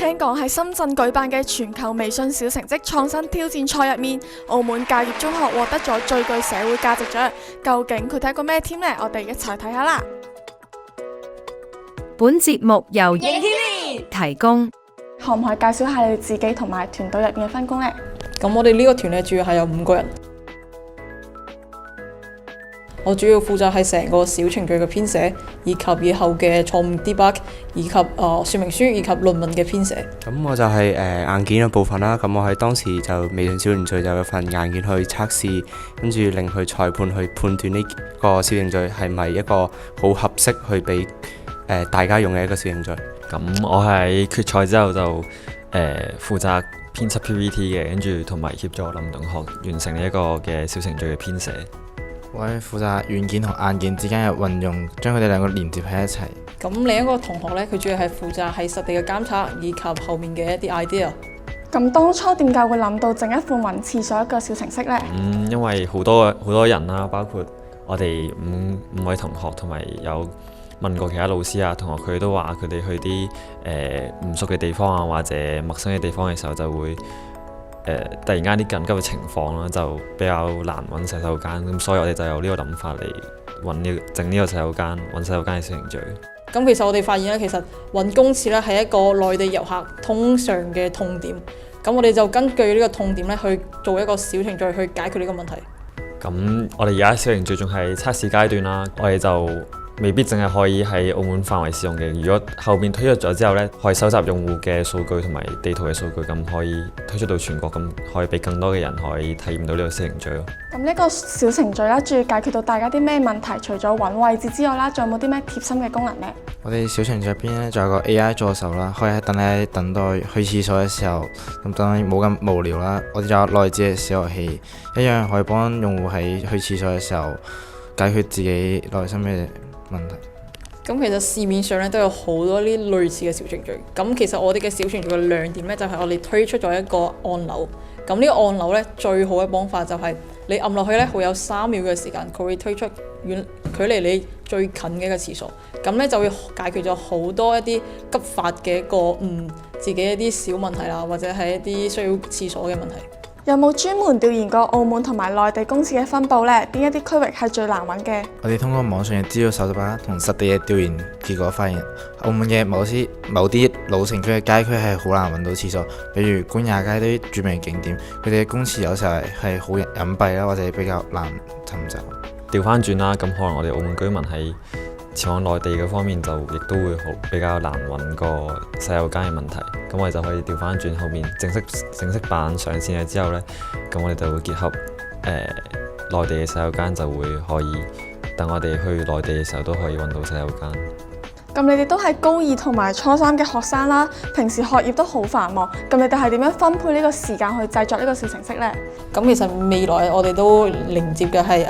聽講喺深圳舉辦嘅全球微信小成績創新挑戰賽入面，澳門教業中學獲得咗最具社會價值獎。究竟佢哋係一個咩 team 呢？我哋一齊睇下啦。本節目由盈天提供。可唔可以介紹下你哋自己同埋團隊入邊嘅分工呢？咁我哋呢個團咧主要係有5個人，我主要負責係成個小程序嘅編寫，以及以後嘅錯誤 debug， 以及說明書以及論文嘅編寫。咁我就係硬件嘅部分啦。咁我喺當時就微信小程序就有份硬件去測試，跟住令佢裁判去判斷呢個小程序係咪一個好合適去俾大家用嘅一個小程序。咁我喺決賽之後就負責編輯 PPT 嘅，跟住同埋協助林同學完成呢一個嘅小程序嘅編寫。我係負責軟件同硬件之間嘅運用，將佢哋兩個連接喺一齊。咁另一個同學呢，佢主要係負責喺實地嘅監測，以及後面嘅一啲 idea。咁當初點解會諗到整一款揾廁所一個小程式呢？因為好多人啦，包括我哋五位同學，同埋有問過其他老師啊、同學，佢哋都話佢哋去啲唔熟嘅地方啊，或者陌生嘅地方嘅時候，就會突然間啲緊急嘅情況啦，就比較難揾洗手間，咁所以我哋就有呢個諗法嚟整呢個洗手間，揾洗手間嘅小程序。咁其實我哋發現咧，其實揾公廁咧係一個內地遊客通常嘅痛點。咁我哋就根據呢個痛點咧去做一個小程序去解決呢個問題。咁我哋而家小程序仲係測試階段啦，我哋就未必淨係可以喺澳門範圍使用嘅。如果後面推出咗之後呢，可以收集用戶嘅數據同埋地圖嘅數據，咁可以推出到全國，咁可以俾更多嘅人可以體驗到呢個小程序咯。咁呢個小程序啦，主要解決到大家啲咩問題？除咗揾位置之外啦，仲有冇啲咩貼心嘅功能呢？我哋小程序入邊咧，仲有個 AI 助手啦，可以喺等待去廁所嘅時候，咁當然冇咁無聊啦。我哋仲有內置嘅小遊戲，一樣可以幫用戶喺去廁所嘅時候解決自己內心嘅問題。咁其實市面上咧都有好多呢類似嘅小程序。咁其實我哋嘅小程序嘅亮點咧就係我哋推出咗一個按鈕。咁呢個按鈕咧最好嘅方法就係你按落去咧，會有3秒嘅時間，佢會推出距離你最近嘅一個廁所。咁咧就會解決咗好多一啲急發嘅一個自己一啲小問題啦，或者係一啲需要廁所嘅問題。有冇專門調研過澳門同埋內地公廁嘅分佈呢？邊一啲區域係最難揾嘅？我哋通過網上嘅資料搜集啦，同實地嘅調研結果發現，澳門嘅某啲老城區嘅街區係好難揾到廁所，比如官也街啲著名景點，佢哋嘅公廁有時候係好隱蔽啦，或者比較難尋找。調翻轉啦，咁可能我哋澳門居民喺前往內地嘅方面就亦都會比較難揾個洗手間嘅問題，咁我哋就可以調翻轉後面正式版上線咗之後呢，咁我哋就會結合內地嘅洗手間，就會可以等我哋去內地嘅時候都可以揾到洗手間。咁你哋都係高2同埋初3嘅學生啦，平時學業都好繁忙，咁你哋係點樣分配呢個時間去製作呢個小程式呢？咁其實未來我哋都迎接嘅係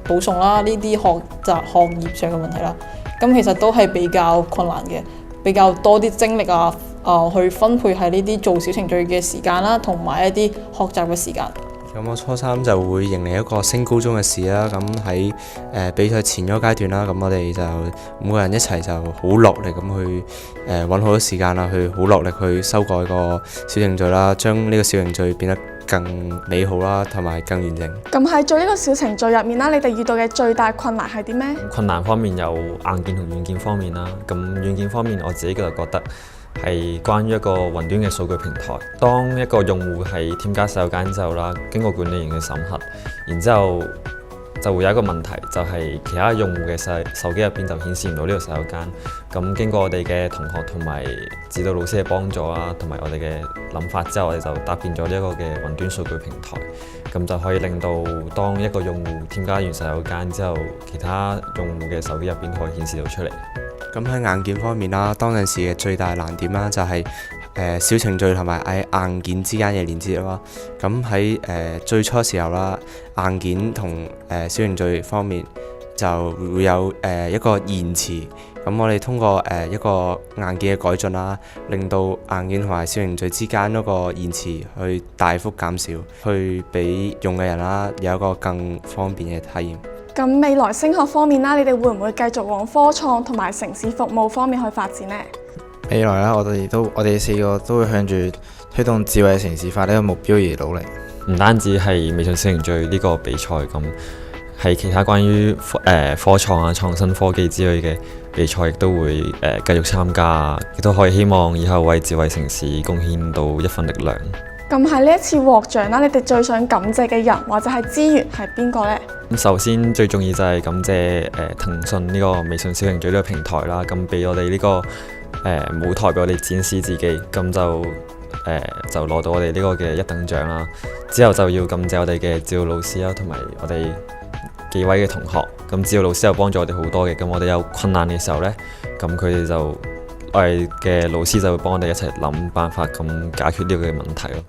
保送啦，呢啲學業上嘅問題啦。咁其實都係比較困難嘅，比較多啲精力去分配喺呢啲做小程序嘅時間啦，同埋一啲學習嘅時間。咁我初3就會迎嚟一個升高中嘅事啦。咁喺比賽前嗰階段啦，咁我哋就5個人一齊就好落力咁去揾好多時間啦，去好落力去修改個小程序啦，將呢個小程序變得更美好啦，同埋更完整。咁喺做呢個小程序入面啦，你哋遇到嘅最大困難係啲咩？困難方面有硬件同軟件方面啦。咁軟件方面我自己就覺得係關於一個雲端嘅數據平台。當一個用戶係添加洗手間之後啦，經過管理員嘅審核，然之後就會有一個問題，就係其他用戶嘅手機入邊就顯示唔到呢個洗手間。咁經過我哋嘅同學同埋指導老師嘅幫助啦，同埋我哋嘅諗法之後，我哋就搭建咗呢一個嘅雲端數據平台。咁就可以令到當一個用戶添加完洗手間之後，其他用戶嘅手機入邊都可以顯示到出嚟。咁喺硬件方面啦，當陣時嘅最大難點啦就係小程序同埋喺硬件之間嘅連接啦。咁喺最初時候啦，硬件同小程序方面就會有一個延遲。咁我哋通過一個硬件嘅改進啦，令到硬件同埋小程序之間嗰個延遲去大幅減少，去俾用嘅人啦有一個更方便嘅體驗。咁未來升學方面啦，你哋會唔會繼續往科創同埋城市服務方面去發展呢？未來啦，我哋4個都會向住推動智慧城市化呢個目標而努力。唔單止係微信小程序呢個比賽咁，係其他關於科創啊、創新科技之類嘅比賽，亦都會繼續參加啊，亦都可以希望以後為智慧城市貢獻到一份力量。咁喺呢一次獲獎啦，你哋最想感謝嘅人或者係資源係邊個呢？咁首先最重要就係感謝騰訊呢個微信小程序呢個平台啦，咁俾我哋呢個舞台俾我哋展示自己，咁就攞到我哋呢個嘅一等獎啦。之後就要感謝我哋嘅指導老師啦，同埋我哋幾位嘅同學。咁指導老師又幫助我哋好多嘅，咁我哋有困難嘅時候呢，咁佢哋我哋嘅老師就會幫我哋一齊諗辦法，咁解決呢個嘅問題咯。